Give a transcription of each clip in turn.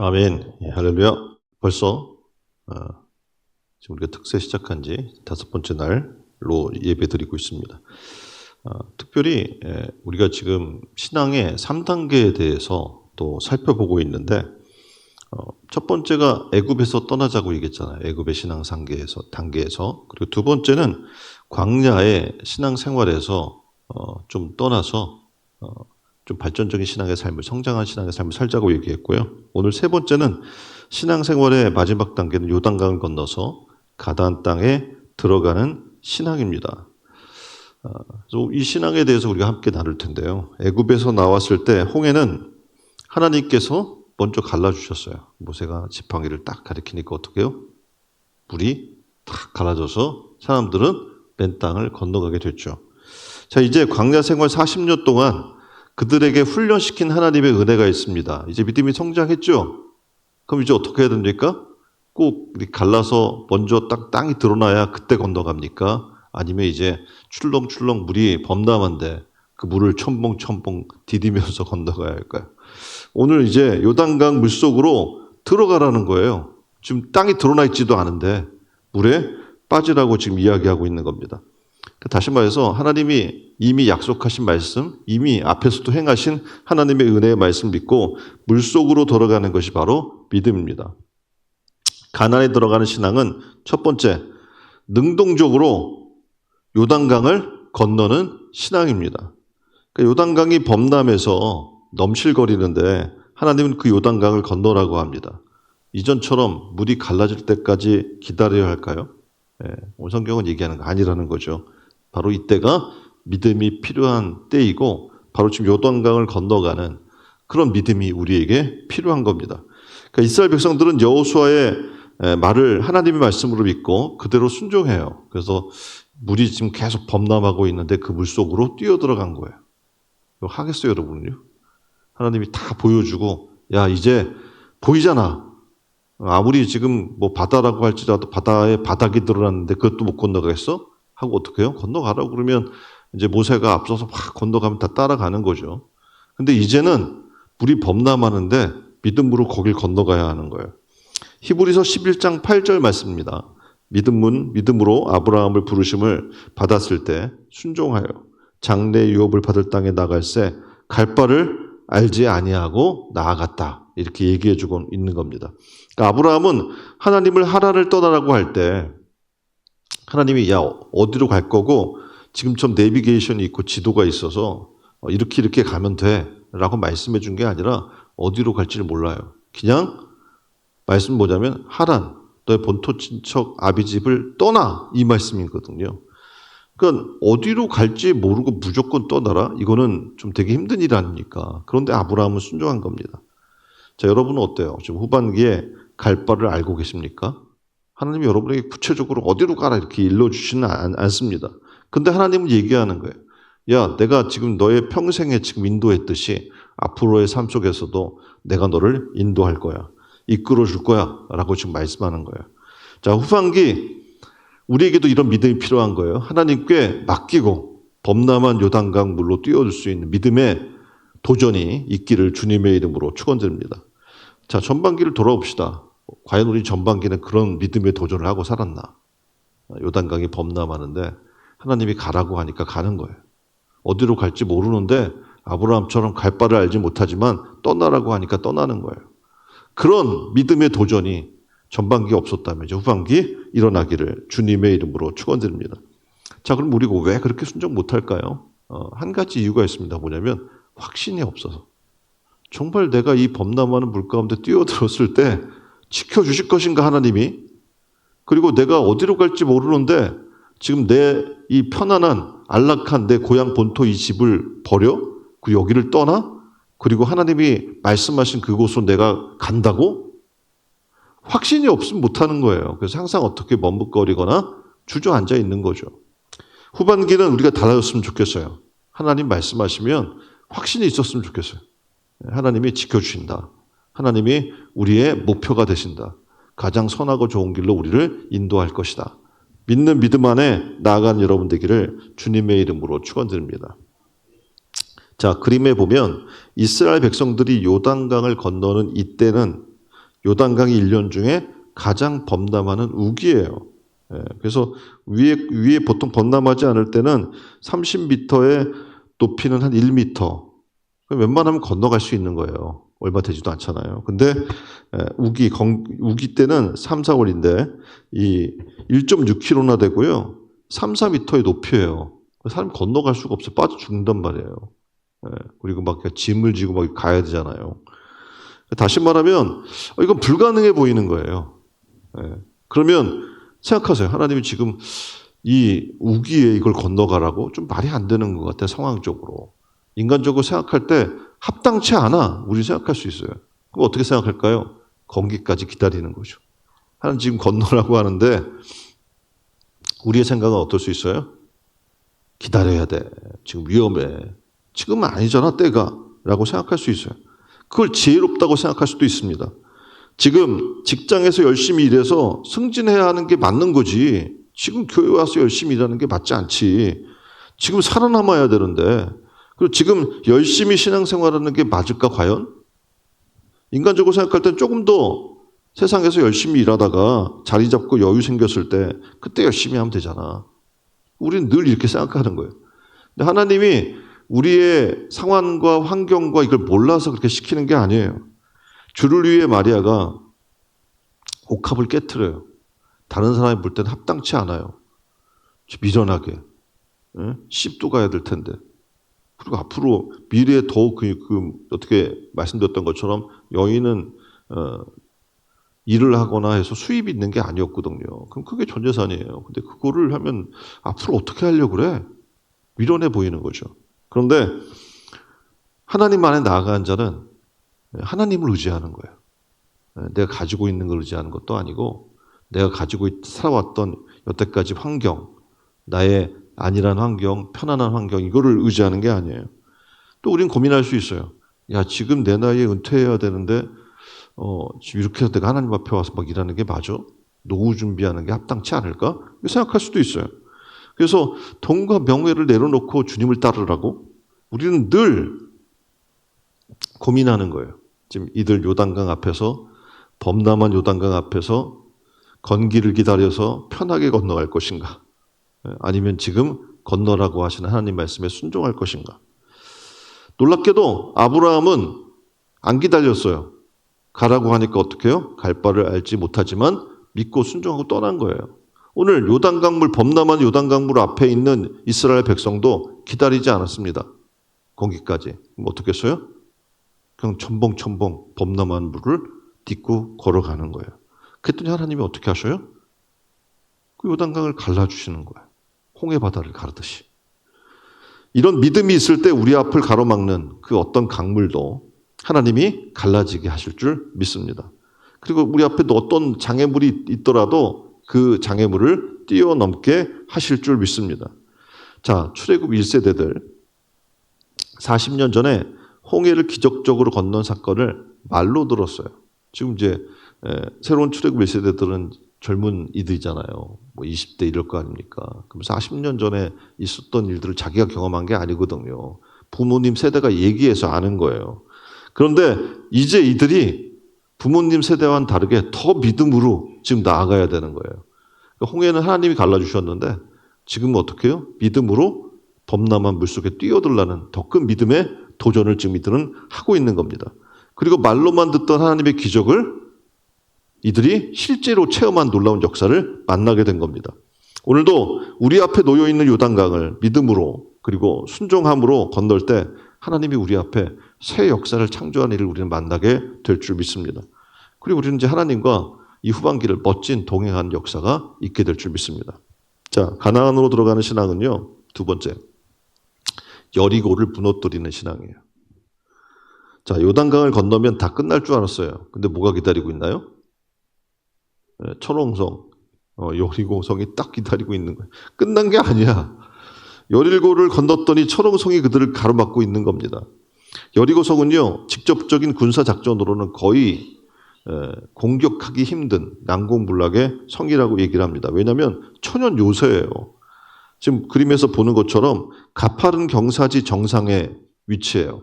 아멘. 예, 할렐루야. 벌써 지금 우리가 특세 시작한 지 5번째 날로 예배 드리고 있습니다. 특별히 우리가 지금 신앙의 3단계에 대해서 또 살펴보고 있는데 첫 번째가 애굽에서 떠나자고 얘기했잖아요. 애굽의 신앙 단계에서. 그리고 두 번째는 광야의 신앙 생활에서 좀 떠나서 좀 발전적인 신앙의 삶을, 성장한 신앙의 삶을 살자고 얘기했고요. 오늘 세 번째는 신앙생활의 마지막 단계는 요단강을 건너서 가나안 땅에 들어가는 신앙입니다. 이 신앙에 대해서 우리가 함께 나눌 텐데요. 애굽에서 나왔을 때 홍해는 하나님께서 먼저 갈라주셨어요. 모세가 지팡이를 딱 가리키니까 어떻게 해요? 물이 탁 갈라져서 사람들은 맨 땅을 건너가게 됐죠. 자, 이제 광야 생활 40년 동안 그들에게 훈련시킨 하나님의 은혜가 있습니다. 이제 믿음이 성장했죠? 그럼 이제 어떻게 해야 됩니까? 꼭 갈라서 먼저 딱 땅이 드러나야 그때 건너갑니까? 아니면 이제 출렁출렁 물이 범람한데 그 물을 첨벙첨벙 디디면서 건너가야 할까요? 오늘 이제 요단강 물속으로 들어가라는 거예요. 지금 땅이 드러나 있지도 않은데 물에 빠지라고 지금 이야기하고 있는 겁니다. 다시 말해서 하나님이 이미 약속하신 말씀, 이미 앞에서도 행하신 하나님의 은혜의 말씀을 믿고 물속으로 들어가는 것이 바로 믿음입니다. 가나안에 들어가는 신앙은 첫 번째, 능동적으로 요단강을 건너는 신앙입니다. 그러니까 요단강이 범람해서 넘실거리는데 하나님은 그 요단강을 건너라고 합니다. 이전처럼 물이 갈라질 때까지 기다려야 할까요? 오늘 성경은 얘기하는 거 아니라는 거죠. 바로 이때가 믿음이 필요한 때이고 바로 지금 요단강을 건너가는 그런 믿음이 우리에게 필요한 겁니다. 그러니까 이스라엘 백성들은 여호수아의 말을 하나님의 말씀으로 믿고 그대로 순종해요. 그래서 물이 지금 계속 범람하고 있는데 그 물속으로 뛰어들어간 거예요. 이거 하겠어요, 여러분요? 하나님이 다 보여주고 야, 이제 보이잖아. 아무리 지금 뭐 바다라고 할지라도 바다에 바닥이 드러났는데 그것도 못 건너가겠어? 하고 어떻게 해요? 건너가라고 그러면 이제 모세가 앞서서 막 건너가면 다 따라가는 거죠. 근데 이제는 물이 범람하는데 믿음으로 거길 건너가야 하는 거예요. 히브리서 11장 8절 말씀입니다. 믿음으로 아브라함을 부르심을 받았을 때 순종하여 장래 유업을 받을 땅에 나갈새 갈 바를 알지 아니하고 나아갔다. 이렇게 얘기해 주고 있는 겁니다. 그러니까 아브라함은 하나님을 하란을 떠나라고 할 때 하나님이 야 어디로 갈 거고 지금처럼 내비게이션이 있고 지도가 있어서 이렇게 가면 돼 라고 말씀해 준 게 아니라 어디로 갈지를 몰라요. 그냥 말씀 뭐냐면 하란 너의 본토 친척 아비 집을 떠나 이 말씀이거든요. 그러니까 어디로 갈지 모르고 무조건 떠나라? 이거는 좀 되게 힘든 일 아닙니까? 그런데 아브라함은 순종한 겁니다. 자, 여러분은 어때요? 지금 후반기에 갈 바를 알고 계십니까? 하나님이 여러분에게 구체적으로 어디로 가라 이렇게 일러주지는 않습니다. 근데 하나님은 얘기하는 거예요. 야, 내가 지금 너의 평생에 지금 인도했듯이 앞으로의 삶 속에서도 내가 너를 인도할 거야. 이끌어 줄 거야. 라고 지금 말씀하는 거예요. 자, 후반기 우리에게도 이런 믿음이 필요한 거예요. 하나님께 맡기고 범람한 요단강 물로 뛰어들 수 있는 믿음의 도전이 있기를 주님의 이름으로 축원드립니다. 자, 전반기를 돌아봅시다. 과연 우리 전반기는 그런 믿음의 도전을 하고 살았나? 요단강이 범람하는데 하나님이 가라고 하니까 가는 거예요. 어디로 갈지 모르는데 아브라함처럼 갈 바를 알지 못하지만 떠나라고 하니까 떠나는 거예요. 그런 믿음의 도전이 전반기에 없었다면 이제 후반기 일어나기를 주님의 이름으로 축원드립니다. 자, 그럼 우리가 왜 그렇게 순종 못할까요? 한 가지 이유가 있습니다. 뭐냐면 확신이 없어서. 정말 내가 이 범람하는 물 가운데 뛰어들었을 때 지켜주실 것인가 하나님이? 그리고 내가 어디로 갈지 모르는데 지금 내 이 편안한 안락한 내 고향 본토 이 집을 버려? 그리고 여기를 떠나? 그리고 하나님이 말씀하신 그곳으로 내가 간다고? 확신이 없으면 못하는 거예요. 그래서 항상 어떻게 머뭇거리거나 주저앉아 있는 거죠. 후반기는 우리가 달라졌으면 좋겠어요. 하나님 말씀하시면 확신이 있었으면 좋겠어요. 하나님이 지켜주신다. 하나님이 우리의 목표가 되신다. 가장 선하고 좋은 길로 우리를 인도할 것이다. 믿는 믿음 안에 나아가는 여러분 되기를 주님의 이름으로 축원드립니다. 자, 그림에 보면 이스라엘 백성들이 요단강을 건너는 이때는 요단강이 1년 중에 가장 범람하는 우기예요. 그래서 위에 보통 범람하지 않을 때는 30m의 높이는 한 1m. 웬만하면 건너갈 수 있는 거예요. 얼마 되지도 않잖아요. 근데 우기 때는 3, 4월인데 이 1.6km나 되고요. 3, 4m의 높이예요. 사람 건너갈 수가 없어요. 빠져 죽는단 말이에요. 그리고 막 짐을 지고 막 가야 되잖아요. 다시 말하면 이건 불가능해 보이는 거예요. 그러면 생각하세요. 하나님이 지금 이 우기에 이걸 건너가라고 좀 말이 안 되는 것 같아요. 상황적으로. 인간적으로 생각할 때 합당치 않아. 우리 생각할 수 있어요. 그럼 어떻게 생각할까요? 건기까지 기다리는 거죠. 하나님 지금 건너라고 하는데 우리의 생각은 어떨 수 있어요? 기다려야 돼. 지금 위험해. 지금은 아니잖아, 때가. 라고 생각할 수 있어요. 그걸 지혜롭다고 생각할 수도 있습니다. 지금 직장에서 열심히 일해서 승진해야 하는 게 맞는 거지. 지금 교회 와서 열심히 일하는 게 맞지 않지. 지금 살아남아야 되는데. 그리고 지금 열심히 신앙생활하는 게 맞을까 과연? 인간적으로 생각할 땐 조금 더 세상에서 열심히 일하다가 자리 잡고 여유 생겼을 때 그때 열심히 하면 되잖아. 우리는 늘 이렇게 생각하는 거예요. 근데 하나님이 우리의 상황과 환경과 이걸 몰라서 그렇게 시키는 게 아니에요. 주를 위해 마리아가 옥합을 깨트려요. 다른 사람이 볼 때는 합당치 않아요. 미련하게. 씹도 가야 될 텐데. 그리고 앞으로 미래에 더 어떻게 말씀드렸던 것처럼 여인은 일을 하거나 해서 수입이 있는 게 아니었거든요. 그럼 그게 전 재산이에요. 근데 그거를 하면 앞으로 어떻게 하려고 그래? 미련해 보이는 거죠. 그런데 하나님 안에 나아간 자는 하나님을 의지하는 거예요. 내가 가지고 있는 걸 의지하는 것도 아니고 내가 가지고 살아왔던 여태까지 환경, 나의 안일한 환경, 편안한 환경 이거를 의지하는 게 아니에요. 또 우린 고민할 수 있어요. 야, 지금 내 나이에 은퇴해야 되는데 지금 이렇게 해서 내가 하나님 앞에 와서 막 일하는 게 맞아? 노후 준비하는 게 합당치 않을까? 생각할 수도 있어요. 그래서 돈과 명예를 내려놓고 주님을 따르라고 우리는 늘 고민하는 거예요. 지금 이들 요단강 앞에서 범람한 요단강 앞에서 건기를 기다려서 편하게 건너갈 것인가? 아니면 지금 건너라고 하시는 하나님 말씀에 순종할 것인가? 놀랍게도 아브라함은 안 기다렸어요. 가라고 하니까 어떻게 해요? 갈 바를 알지 못하지만 믿고 순종하고 떠난 거예요. 오늘 요단강물 범람한 요단강물 앞에 있는 이스라엘 백성도 기다리지 않았습니다. 건기까지. 그럼 어떻게 했어요? 그냥 첨벙첨벙 범람한 물을 딛고 걸어가는 거예요. 그랬더니 하나님이 어떻게 하셔요? 그 요단강을 갈라주시는 거예요. 홍해 바다를 가르듯이. 이런 믿음이 있을 때 우리 앞을 가로막는 그 어떤 강물도 하나님이 갈라지게 하실 줄 믿습니다. 그리고 우리 앞에도 어떤 장애물이 있더라도 그 장애물을 뛰어넘게 하실 줄 믿습니다. 자, 출애굽 1세대들 40년 전에 홍해를 기적적으로 건넌 사건을 말로 들었어요. 지금 이제 새로운 출애굽 1세대들은 젊은 이들이잖아요. 뭐 20대 이럴 거 아닙니까? 그럼 40년 전에 있었던 일들을 자기가 경험한 게 아니거든요. 부모님 세대가 얘기해서 아는 거예요. 그런데 이제 이들이 부모님 세대와는 다르게 더 믿음으로 지금 나아가야 되는 거예요. 홍해는 하나님이 갈라주셨는데 지금은 어떻게 해요? 믿음으로 범람한 물속에 뛰어들라는 더 큰 믿음의 도전을 지금 이들은 하고 있는 겁니다. 그리고 말로만 듣던 하나님의 기적을 이들이 실제로 체험한 놀라운 역사를 만나게 된 겁니다. 오늘도 우리 앞에 놓여있는 요단강을 믿음으로 그리고 순종함으로 건널 때 하나님이 우리 앞에 새 역사를 창조한 일을 우리는 만나게 될 줄 믿습니다. 그리고 우리는 이제 하나님과 이 후반기를 멋진 동행한 역사가 있게 될 줄 믿습니다. 자, 가나안으로 들어가는 신앙은요. 두 번째, 여리고를 무너뜨리는 신앙이에요. 자, 요단강을 건너면 다 끝날 줄 알았어요. 근데 뭐가 기다리고 있나요? 철옹성, 여리고성이 딱 기다리고 있는 거예요. 끝난 게 아니야. 여리고를 건넜더니 철옹성이 그들을 가로막고 있는 겁니다. 여리고성은요, 직접적인 군사 작전으로는 거의 공격하기 힘든 난공불락의 성이라고 얘기를 합니다. 왜냐하면 천연 요새예요. 지금 그림에서 보는 것처럼 가파른 경사지 정상에 위치해요.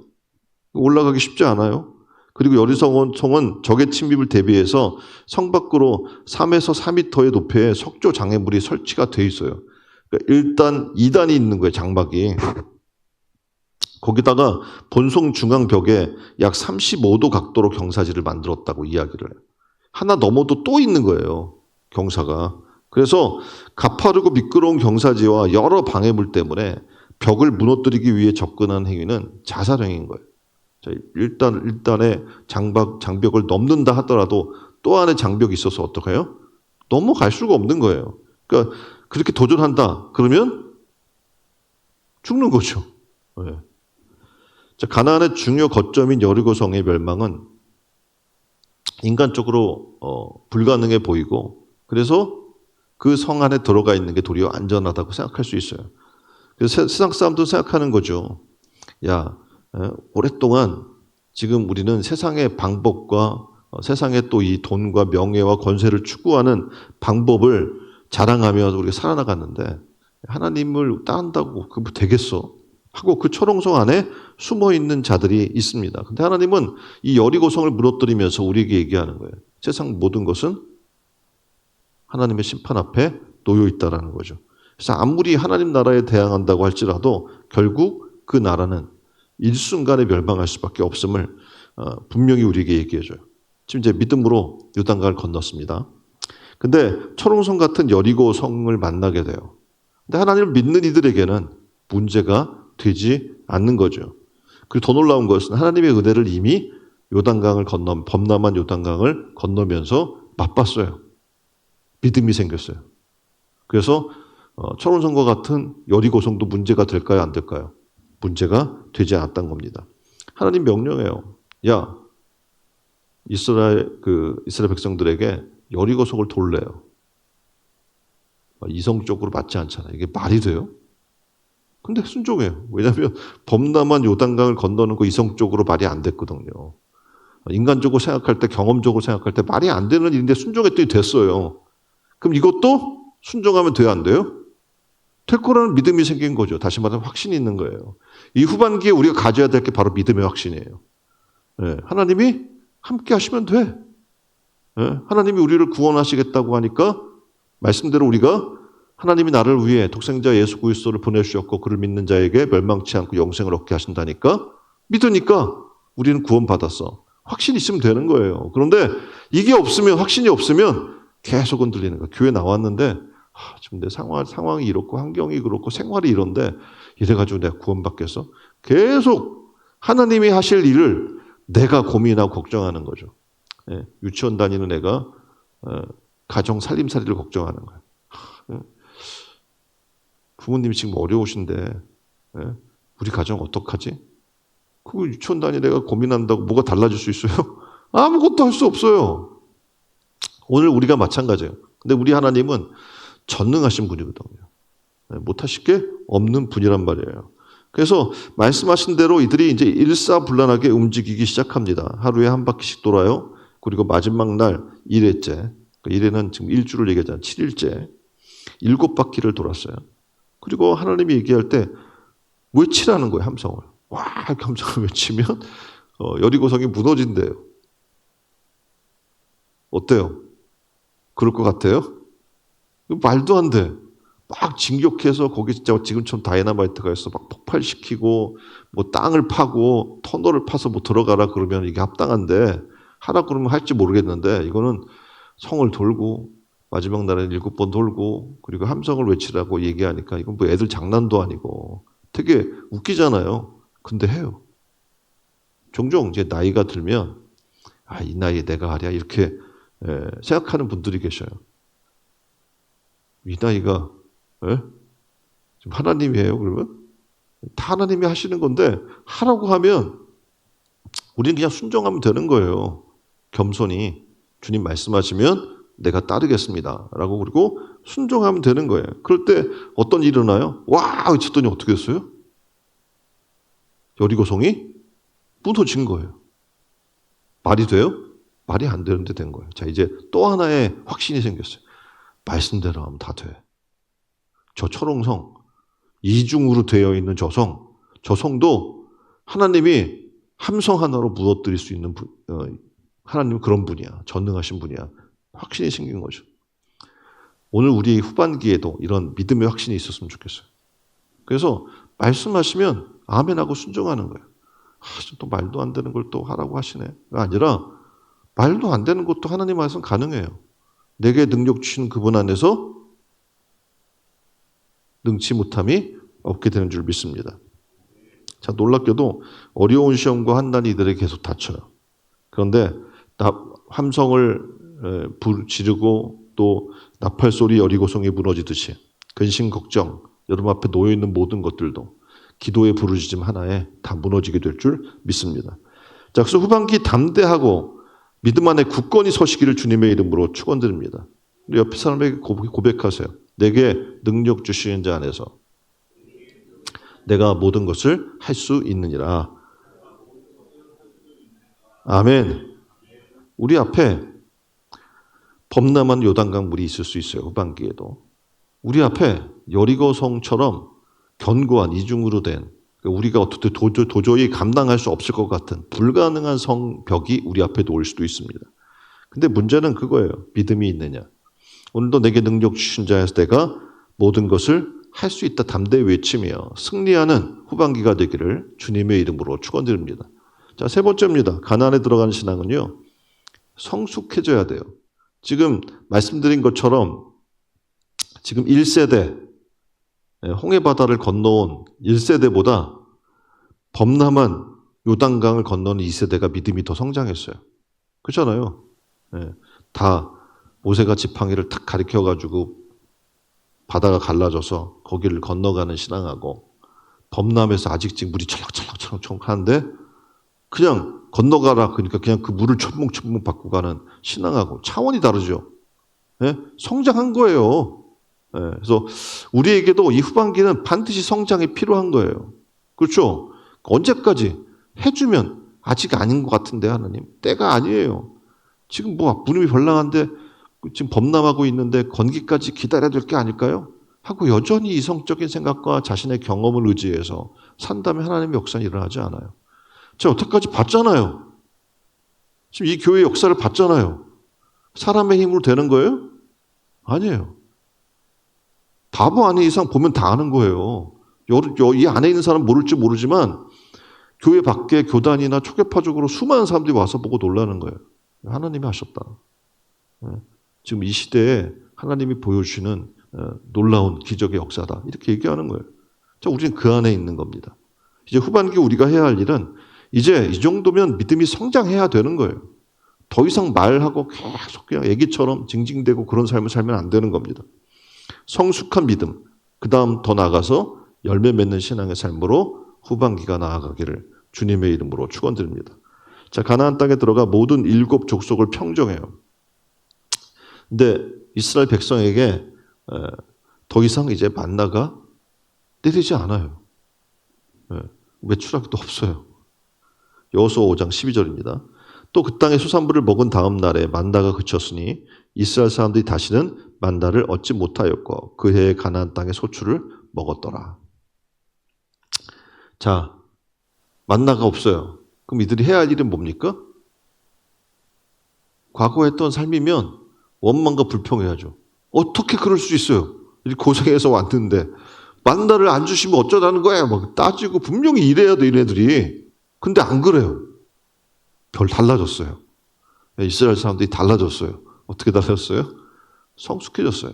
올라가기 쉽지 않아요. 그리고 여리고성은 적의 침입을 대비해서 성 밖으로 3에서 4m의 높이의 석조 장애물이 설치가 돼 있어요. 그러니까 일단 2단이 있는 거예요, 장막이. 거기다가 본성 중앙 벽에 약 35도 각도로 경사지를 만들었다고 이야기를 해요. 하나 넘어도 또 있는 거예요, 경사가. 그래서 가파르고 미끄러운 경사지와 여러 방해물 때문에 벽을 무너뜨리기 위해 접근한 행위는 자살행위인 거예요. 자, 일단에 장벽을 넘는다 하더라도 또 안에 장벽이 있어서 어떡해요? 넘어갈 수가 없는 거예요. 그러니까 그렇게 도전한다 그러면 죽는 거죠. 네. 자, 가나안의 중요 거점인 여리고성의 멸망은 인간적으로 불가능해 보이고, 그래서 그 성 안에 들어가 있는 게 도리어 안전하다고 생각할 수 있어요. 그래서 세상 사람도 생각하는 거죠. 야, 오랫동안 지금 우리는 세상의 방법과 세상의 또 이 돈과 명예와 권세를 추구하는 방법을 자랑하며 우리가 살아나갔는데 하나님을 따른다고 그거 되겠어? 하고 그 초롱성 안에 숨어 있는 자들이 있습니다. 근데 하나님은 이 여리고성을 무너뜨리면서 우리에게 얘기하는 거예요. 세상 모든 것은 하나님의 심판 앞에 놓여 있다라는 거죠. 그래서 아무리 하나님 나라에 대항한다고 할지라도 결국 그 나라는 일순간에 멸망할 수밖에 없음을 분명히 우리에게 얘기해줘요. 지금 이제 믿음으로 요단강을 건넜습니다. 근데 초롱성 같은 여리고성을 만나게 돼요. 근데 하나님을 믿는 이들에게는 문제가 되지 않는 거죠. 그리고 더 놀라운 것은 하나님의 은혜를 이미 범람한 요단강을 건너면서 맛봤어요. 믿음이 생겼어요. 그래서 초롱성과 같은 여리고성도 문제가 될까요? 안 될까요? 문제가 되지 않았던 겁니다. 하나님 명령해요. 야, 이스라엘 백성들에게 여리고성을 돌래요. 이성적으로 맞지 않잖아요. 이게 말이 돼요? 근데 순종해요. 왜냐하면 범람한 요단강을 건너는 거 이성적으로 말이 안 됐거든요. 인간적으로 생각할 때, 경험적으로 생각할 때 말이 안 되는 일인데 순종했더니 됐어요. 그럼 이것도 순종하면 돼요, 안 돼요? 될 거라는 믿음이 생긴 거죠. 다시 말하면 확신이 있는 거예요. 이 후반기에 우리가 가져야 될 게 바로 믿음의 확신이에요. 네, 하나님이 함께 하시면 돼. 네, 하나님이 우리를 구원하시겠다고 하니까 말씀대로 우리가 하나님이 나를 위해 독생자 예수 그리스도를 보내주셨고 그를 믿는 자에게 멸망치 않고 영생을 얻게 하신다니까 믿으니까 우리는 구원받았어. 확신이 있으면 되는 거예요. 그런데 이게 없으면, 확신이 없으면 계속 흔들리는 거예요. 교회 나왔는데 지금 내 상황이 이렇고 환경이 그렇고 생활이 이런데 이래가지고 내가 구원받겠어? 계속 하나님이 하실 일을 내가 고민하고 걱정하는 거죠. 예, 유치원 다니는 애가 가정 살림살이를 걱정하는 거예요. 부모님이 지금 어려우신데 우리 가정 어떡하지? 그거 유치원 다니는 애가 고민한다고 뭐가 달라질 수 있어요? 아무것도 할 수 없어요. 오늘 우리가 마찬가지예요. 근데 우리 하나님은 전능하신 분이거든요. 못하실 게 없는 분이란 말이에요. 그래서 말씀하신 대로 이들이 이제 일사불란하게 움직이기 시작합니다. 하루에 한 바퀴씩 돌아요. 그리고 마지막 날 1회째, 1회는 지금 일주를 얘기하잖아요. 7일째 7바퀴를 돌았어요. 그리고 하나님이 얘기할 때 외치라는 거예요. 함성을. 와, 함성을 외치면 여리고성이 무너진대요. 어때요? 그럴 것 같아요? 말도 안 돼. 막 진격해서 거기 진짜 지금처럼 다이너마이트가 있어 막 폭발시키고 뭐 땅을 파고 터널을 파서 뭐 들어가라 그러면 이게 합당한데 하라 그러면 할지 모르겠는데 이거는 성을 돌고 마지막 날에는 7번 돌고 그리고 함성을 외치라고 얘기하니까 이건 뭐 애들 장난도 아니고 되게 웃기잖아요. 근데 해요. 종종 이제 나이가 들면 이 나이에 내가 하랴 이렇게 생각하는 분들이 계셔요. 이 나이가 지금 하나님이에요 그러면? 다 하나님이 하시는 건데 하라고 하면 우리는 그냥 순종하면 되는 거예요. 겸손히 주님 말씀하시면 내가 따르겠습니다 라고 그리고 순종하면 되는 거예요. 그럴 때 어떤 일이 일어나요? 와! 외쳤더니 어떻게 됐어요? 여리고성이 무너진 거예요. 말이 돼요? 말이 안 되는데 된 거예요. 자, 이제 또 하나의 확신이 생겼어요. 말씀대로 하면 다 돼. 저 초롱성, 이중으로 되어 있는 저 성도 하나님이 함성 하나로 무너뜨릴 수 있는 하나님은 그런 분이야. 전능하신 분이야. 확신이 생긴 거죠. 오늘 우리 후반기에도 이런 믿음의 확신이 있었으면 좋겠어요. 그래서 말씀하시면 아멘하고 순종하는 거예요. 또 말도 안 되는 걸 또 하라고 하시네. 아니라 말도 안 되는 것도 하나님 안에서는 가능해요. 내게 능력 주신 그분 안에서 능치 못함이 없게 되는 줄 믿습니다. 자, 놀랍게도 어려운 시험과 환난이 이들에게 계속 닥쳐요. 그런데 함성을 지르고 또 나팔소리 여리고성이 무너지듯이 근심 걱정 여러분 앞에 놓여있는 모든 것들도 기도의 부르짖음 하나에 다 무너지게 될 줄 믿습니다. 자, 그래서 후반기 담대하고 믿음 안에 굳건히 서시기를 주님의 이름으로 축원드립니다. 우리 옆에 사람에게 고백하세요. 내게 능력 주시는 자 안에서 내가 모든 것을 할 수 있느니라. 아멘. 우리 앞에 범람한 요단강 물이 있을 수 있어요. 후반기에도. 우리 앞에 여리고성처럼 견고한 이중으로 된 우리가 어떻게 도저히 감당할 수 없을 것 같은 불가능한 성벽이 우리 앞에 놓일 수도 있습니다. 근데 문제는 그거예요. 믿음이 있느냐. 오늘도 내게 능력 주신 자에서 내가 모든 것을 할 수 있다 담대히 외치며 승리하는 후반기가 되기를 주님의 이름으로 축원드립니다. 자, 세 번째입니다. 가나안에 들어가는 신앙은요. 성숙해져야 돼요. 지금 말씀드린 것처럼 지금 1세대 홍해바다를 건너온 1세대보다 범람한 요단강을 건너는 2세대가 믿음이 더 성장했어요. 그렇잖아요. 다 모세가 지팡이를 탁 가리켜가지고 바다가 갈라져서 거기를 건너가는 신앙하고 범람해서 아직 물이 철렁철렁 하는데 그냥 건너가라 그러니까 그냥 그 물을 첨벙첨벙 받고 가는 신앙하고 차원이 다르죠. 성장한 거예요. 그래서 우리에게도 이 후반기는 반드시 성장이 필요한 거예요. 그렇죠? 언제까지 해주면 아직 아닌 것 같은데 하나님 때가 아니에요. 지금 무릎이 벌랑한데 지금 범람하고 있는데 건기까지 기다려야 될 게 아닐까요? 하고 여전히 이성적인 생각과 자신의 경험을 의지해서 산다면 하나님의 역사는 일어나지 않아요. 제가 여태까지 봤잖아요. 지금 이 교회 역사를 봤잖아요. 사람의 힘으로 되는 거예요? 아니에요. 바보 아닌 이상 보면 다 아는 거예요. 이 안에 있는 사람 모를지 모르지만 교회 밖에 교단이나 초계파적으로 수많은 사람들이 와서 보고 놀라는 거예요. 하나님이 하셨다. 지금 이 시대에 하나님이 보여주시는 놀라운 기적의 역사다. 이렇게 얘기하는 거예요. 자, 우리는 그 안에 있는 겁니다. 이제 후반기 우리가 해야 할 일은 이제 이 정도면 믿음이 성장해야 되는 거예요. 더 이상 말하고 계속 그냥 애기처럼 징징대고 그런 삶을 살면 안 되는 겁니다. 성숙한 믿음, 그 다음 더 나아가서 열매 맺는 신앙의 삶으로 후반기가 나아가기를 주님의 이름으로 축원드립니다. 자, 가나안 땅에 들어가 모든 7 족속을 평정해요. 근데 이스라엘 백성에게 더 이상 이제 만나가 내리지 않아요. 외출하기도 없어요. 여호수아 5장 12절입니다. 또 그 땅의 수산물을 먹은 다음 날에 만나가 그쳤으니 이스라엘 사람들이 다시는 만나를 얻지 못하였고 그 해에 가나안 땅의 소출을 먹었더라. 자, 만나가 없어요. 그럼 이들이 해야 할 일은 뭡니까? 과거에 했던 삶이면 원망과 불평해야죠. 어떻게 그럴 수 있어요? 이렇게 고생해서 왔는데 만나를 안 주시면 어쩌라는 거야? 막 따지고 분명히 이래야 돼, 이네들이. 근데 안 그래요. 달라졌어요. 이스라엘 사람들이 달라졌어요. 어떻게 달라졌어요? 성숙해졌어요.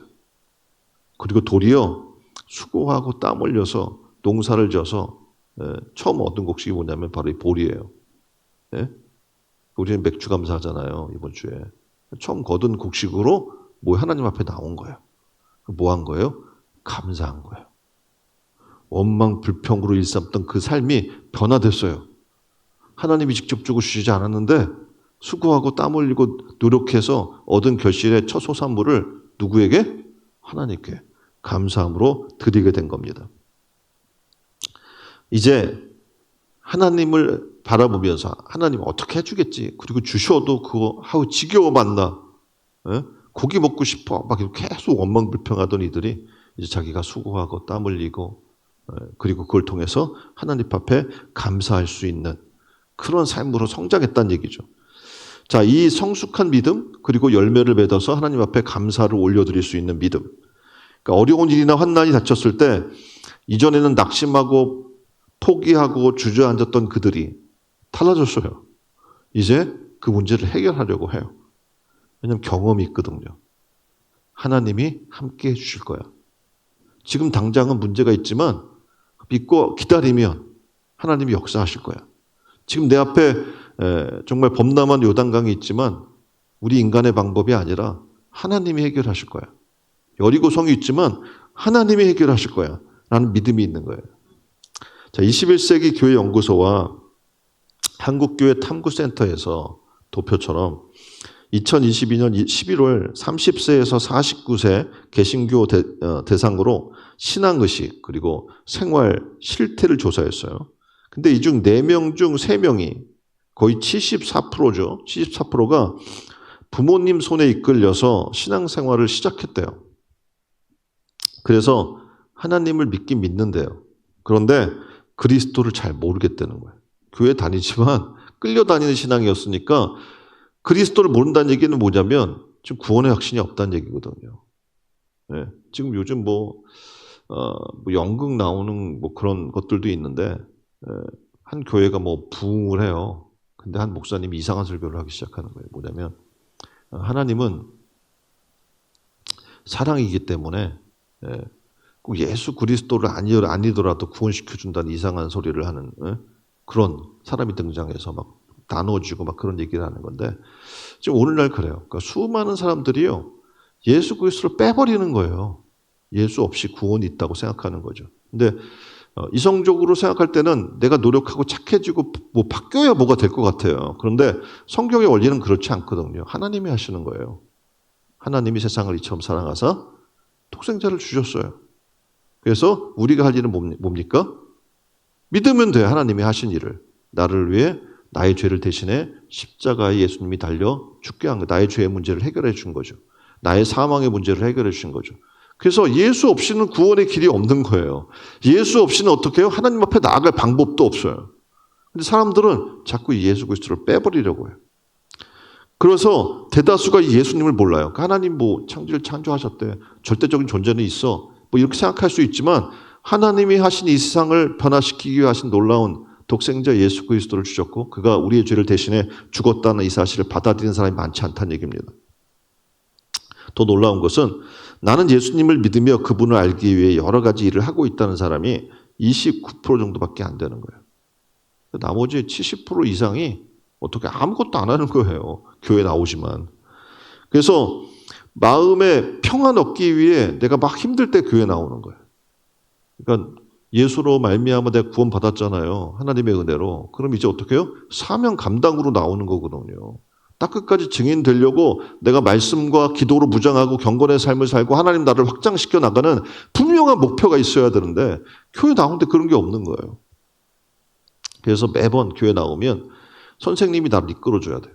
그리고 도리어 수고하고 땀 흘려서 농사를 져서 처음 얻은 곡식이 뭐냐면 바로 이 보리예요. 우리는 맥주 감사하잖아요. 이번 주에. 처음 거둔 곡식으로 하나님 앞에 나온 거예요. 뭐 한 거예요? 감사한 거예요. 원망 불평으로 일삼던 그 삶이 변화됐어요. 하나님이 직접 주시지 않았는데 수고하고 땀 흘리고 노력해서 얻은 결실의 첫 소산물을 누구에게? 하나님께 감사함으로 드리게 된 겁니다. 이제 하나님을 바라보면서 하나님 어떻게 해주겠지. 그리고 주셔도 그거 하고 지겨워 만나. 고기 먹고 싶어. 막 계속 원망불평하던 이들이 이제 자기가 수고하고 땀 흘리고 그리고 그걸 통해서 하나님 앞에 감사할 수 있는 그런 삶으로 성장했다는 얘기죠. 자, 이 성숙한 믿음 그리고 열매를 맺어서 하나님 앞에 감사를 올려드릴 수 있는 믿음. 그러니까 어려운 일이나 환난이 닥쳤을 때 이전에는 낙심하고 포기하고 주저앉았던 그들이 달라졌어요. 이제 그 문제를 해결하려고 해요. 왜냐하면 경험이 있거든요. 하나님이 함께 해주실 거야. 지금 당장은 문제가 있지만 믿고 기다리면 하나님이 역사하실 거야. 지금 내 앞에 정말 범람한 요단강이 있지만 우리 인간의 방법이 아니라 하나님이 해결하실 거야. 여리고성이 있지만 하나님이 해결하실 거야. 라는 믿음이 있는 거예요. 자, 21세기 교회 연구소와 한국교회 탐구센터에서 도표처럼 2022년 11월 30세에서 49세 개신교 대상으로 신앙의식 그리고 생활 실태를 조사했어요. 근데 이 중 4명 중 3명이 거의 74%죠. 74%가 부모님 손에 이끌려서 신앙생활을 시작했대요. 그래서 하나님을 믿긴 믿는데요. 그런데 그리스도를 잘 모르겠다는 거예요. 교회 다니지만 끌려다니는 신앙이었으니까 그리스도를 모른다는 얘기는 뭐냐면 지금 구원의 확신이 없다는 얘기거든요. 네, 지금 요즘 뭐 연극 나오는 뭐 그런 것들도 있는데 한 교회가 뭐 부흥을 해요. 근데 한 목사님이 이상한 설교를 하기 시작하는 거예요. 뭐냐면 하나님은 사랑이기 때문에 꼭 예수 그리스도를 아니더라도 구원시켜준다는 이상한 소리를 하는 그런 사람이 등장해서 막 나눠주고 막 그런 얘기를 하는 건데 지금 오늘날 그래요. 그러니까 수많은 사람들이요. 예수 그리스도를 빼버리는 거예요. 예수 없이 구원이 있다고 생각하는 거죠. 근데 이성적으로 생각할 때는 내가 노력하고 착해지고 뭐 바뀌어야 뭐가 될 것 같아요. 그런데 성경의 원리는 그렇지 않거든요. 하나님이 하시는 거예요. 하나님이 세상을 이처럼 사랑하사 독생자를 주셨어요. 그래서 우리가 할 일은 뭡니까? 믿으면 돼. 하나님이 하신 일을. 나를 위해 나의 죄를 대신해 십자가에 예수님이 달려 죽게 한 거. 나의 죄의 문제를 해결해 준 거죠. 나의 사망의 문제를 해결해 주신 거죠. 그래서 예수 없이는 구원의 길이 없는 거예요. 예수 없이는 어떻게 해요? 하나님 앞에 나아갈 방법도 없어요. 근데 사람들은 자꾸 예수 그리스도를 빼버리려고 해요. 그래서 대다수가 예수님을 몰라요. 하나님 뭐 창조하셨대. 절대적인 존재는 있어. 뭐 이렇게 생각할 수 있지만 하나님이 하신 이 세상을 변화시키기 위해 하신 놀라운 독생자 예수 그리스도를 주셨고 그가 우리의 죄를 대신해 죽었다는 이 사실을 받아들이는 사람이 많지 않다는 얘기입니다. 더 놀라운 것은 나는 예수님을 믿으며 그분을 알기 위해 여러 가지 일을 하고 있다는 사람이 29% 정도밖에 안 되는 거예요. 나머지 70% 이상이 어떻게 아무것도 안 하는 거예요. 교회 나오지만. 그래서 마음에 평안 얻기 위해 내가 막 힘들 때 교회 나오는 거예요. 그러니까 예수로 말미암아 내가 구원 받았잖아요. 하나님의 은혜로. 그럼 이제 어떻게 해요? 사명 감당으로 나오는 거거든요. 딱 끝까지 증인 되려고 내가 말씀과 기도로 무장하고 경건의 삶을 살고 하나님 나를 확장시켜 나가는 분명한 목표가 있어야 되는데 교회 나오는데 그런 게 없는 거예요. 그래서 매번 교회 나오면 선생님이 나를 이끌어줘야 돼요.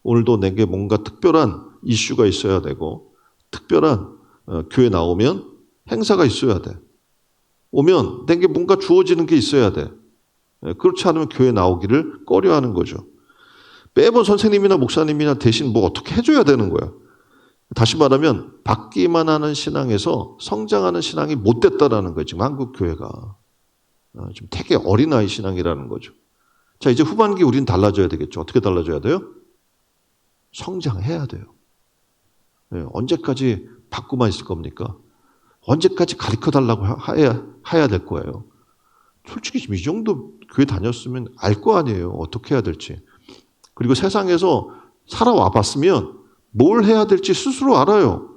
오늘도 내게 뭔가 특별한 이슈가 있어야 되고 특별한 교회 나오면 행사가 있어야 돼. 오면 내게 뭔가 주어지는 게 있어야 돼. 그렇지 않으면 교회 나오기를 꺼려하는 거죠. 매번 선생님이나 목사님이나 대신 뭐 어떻게 해줘야 되는 거야. 다시 말하면 받기만 하는 신앙에서 성장하는 신앙이 못 됐다라는 거예요. 지금 한국 교회가. 지금 되게 어린아이 신앙이라는 거죠. 자, 이제 후반기 우리는 달라져야 되겠죠. 어떻게 달라져야 돼요? 성장해야 돼요. 언제까지 받고만 있을 겁니까? 언제까지 가르쳐달라고 해야 될 거예요. 솔직히 지금 이 정도 교회 다녔으면 알 거 아니에요. 어떻게 해야 될지. 그리고 세상에서 살아와 봤으면 뭘 해야 될지 스스로 알아요.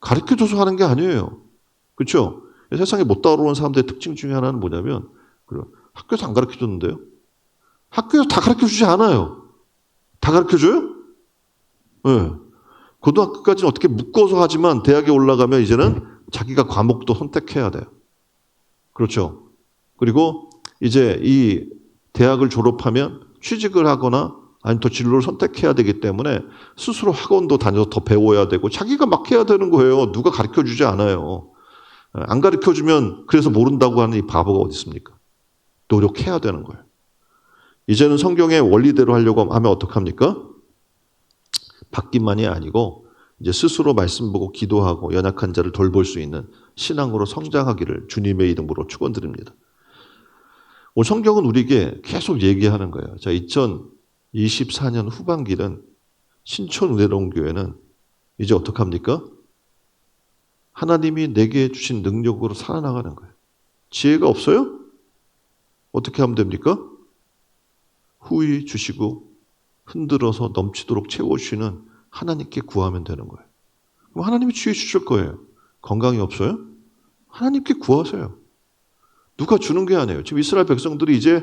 가르쳐줘서 하는 게 아니에요. 그렇죠? 세상에 못 따라오는 사람들의 특징 중에 하나는 뭐냐면 학교에서 안 가르쳐줬는데요. 학교에서 다 가르쳐주지 않아요. 다 가르쳐줘요? 네. 고등학교까지는 어떻게 묶어서 하지만 대학에 올라가면 이제는 자기가 과목도 선택해야 돼요. 그렇죠? 그리고 이제 이 대학을 졸업하면 취직을 하거나 아니면 더 진로를 선택해야 되기 때문에 스스로 학원도 다녀서 더 배워야 되고 자기가 막 해야 되는 거예요. 누가 가르쳐주지 않아요. 안 가르쳐주면 그래서 모른다고 하는 이 바보가 어디 있습니까? 노력해야 되는 거예요. 이제는 성경의 원리대로 하려고 하면 어떡합니까? 받기만이 아니고 이제 스스로 말씀 보고 기도하고 연약한 자를 돌볼 수 있는 신앙으로 성장하기를 주님의 이름으로 축원드립니다. 오늘 성경은 우리에게 계속 얘기하는 거예요. 자, 2024년 후반기는 신촌 은혜로운 교회는 이제 어떡합니까? 하나님이 내게 주신 능력으로 살아나가는 거예요. 지혜가 없어요? 어떻게 하면 됩니까? 후히 주시고 흔들어서 넘치도록 채워주시는 하나님께 구하면 되는 거예요. 그럼 하나님이 지혜 주실 거예요. 건강이 없어요? 하나님께 구하세요. 누가 주는 게 아니에요. 지금 이스라엘 백성들이 이제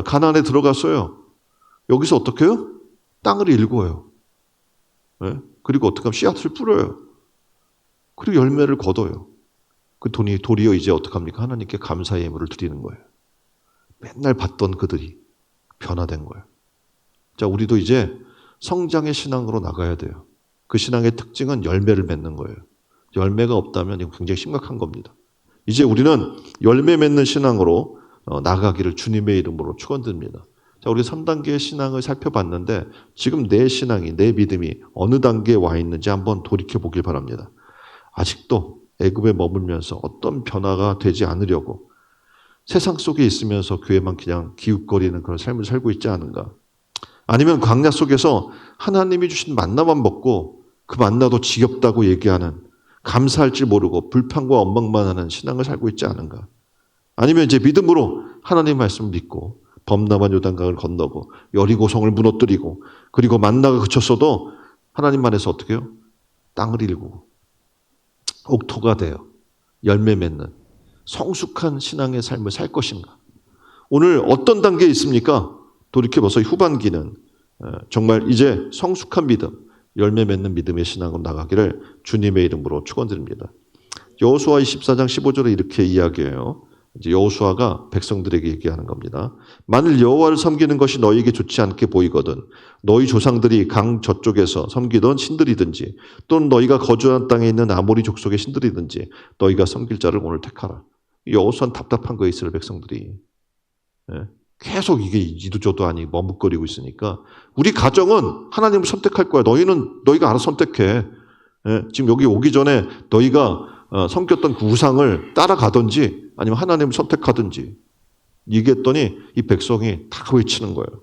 가나안에 들어갔어요. 여기서 어떻게 해요? 땅을 일궈요. 네? 그리고 어떻게 하면 씨앗을 뿌려요. 그리고 열매를 거둬요. 그 돈이 도리어 이제 어떡합니까? 하나님께 감사의 예물을 드리는 거예요. 맨날 받던 그들이 변화된 거예요. 자, 우리도 이제 성장의 신앙으로 나가야 돼요. 그 신앙의 특징은 열매를 맺는 거예요. 열매가 없다면 이거 굉장히 심각한 겁니다. 이제 우리는 열매 맺는 신앙으로 나가기를 주님의 이름으로 축원드립니다. 자, 우리 3단계의 신앙을 살펴봤는데 지금 내 신앙이, 내 믿음이 어느 단계에 와 있는지 한번 돌이켜 보길 바랍니다. 아직도 애굽에 머물면서 어떤 변화가 되지 않으려고 세상 속에 있으면서 교회만 그냥 기웃거리는 그런 삶을 살고 있지 않은가? 아니면 광야 속에서 하나님이 주신 만나만 먹고 그 만나도 지겹다고 얘기하는, 감사할 줄 모르고 불평과 원망만 하는 신앙을 살고 있지 않은가? 아니면 이제 믿음으로 하나님 말씀을 믿고 범람한 요단강을 건너고 여리고성을 무너뜨리고 그리고 만나가 그쳤어도 하나님 안에서 어떻게 해요? 땅을 일구고 옥토가 되어 열매 맺는 성숙한 신앙의 삶을 살 것인가? 오늘 어떤 단계에 있습니까? 돌이켜봐서 후반기는 정말 이제 성숙한 믿음, 열매 맺는 믿음의 신앙으로 나가기를 주님의 이름으로 축원드립니다. 여호수아 24장 15절에 이렇게 이야기해요. 이제 여호수아가 백성들에게 얘기하는 겁니다. 만일 여호와를 섬기는 것이 너희에게 좋지 않게 보이거든 너희 조상들이 강 저쪽에서 섬기던 신들이든지 또는 너희가 거주한 땅에 있는 아모리 족속의 신들이든지 너희가 섬길 자를 오늘 택하라. 여호수아는 답답한 거예요. 이스라엘 백성들이. 계속 이게 이도저도 아니 머뭇거리고 있으니까 우리 가정은 하나님을 선택할 거야. 너희가 알아서 선택해. 지금 여기 오기 전에 너희가 섬겼던 그 우상을 따라가든지 아니면 하나님을 선택하든지 얘기했더니 이 백성이 다 외치는 거예요.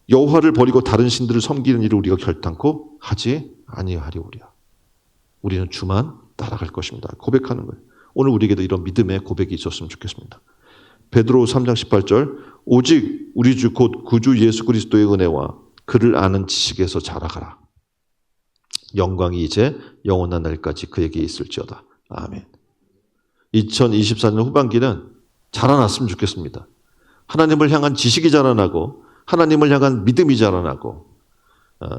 여호와를 버리고 다른 신들을 섬기는 일을 우리가 결단코 하지 아니하리오리야. 우리는 주만 따라갈 것입니다. 고백하는 거예요. 오늘 우리에게도 이런 믿음의 고백이 있었으면 좋겠습니다. 베드로 3장 18절 오직 우리 주 곧 구주 예수 그리스도의 은혜와 그를 아는 지식에서 자라가라. 영광이 이제 영원한 날까지 그에게 있을지어다. 아멘. 2024년 후반기는 자라났으면 좋겠습니다. 하나님을 향한 지식이 자라나고 하나님을 향한 믿음이 자라나고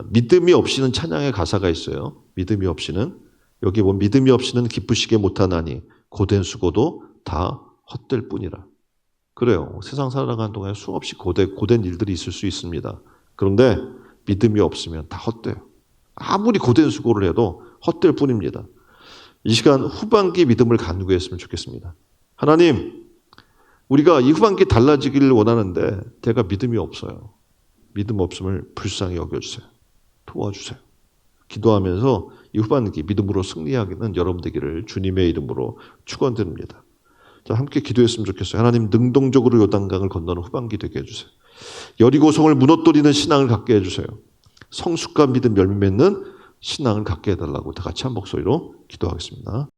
믿음이 없이는 찬양의 가사가 있어요. 믿음이 없이는 여기 보면 믿음이 없이는 기쁘시게 못하나니 고된 수고도 다 헛될 뿐이라. 그래요. 세상 살아가는 동안에 수없이 고된 일들이 있을 수 있습니다. 그런데 믿음이 없으면 다 헛돼요. 아무리 고된 수고를 해도 헛될 뿐입니다. 이 시간 후반기 믿음을 간구했으면 좋겠습니다. 하나님, 우리가 이 후반기 달라지기를 원하는데 내가 믿음이 없어요. 믿음 없음을 불쌍히 여겨주세요. 도와주세요. 기도하면서 이 후반기 믿음으로 승리하기는 여러분 되기를 주님의 이름으로 축원드립니다. 자, 함께 기도했으면 좋겠어요. 하나님 능동적으로 요단강을 건너는 후반기 되게 해주세요. 여리고성을 무너뜨리는 신앙을 갖게 해주세요. 성숙한 믿음 열매 맺는 신앙을 갖게 해달라고 다 같이 한 목소리로 기도하겠습니다.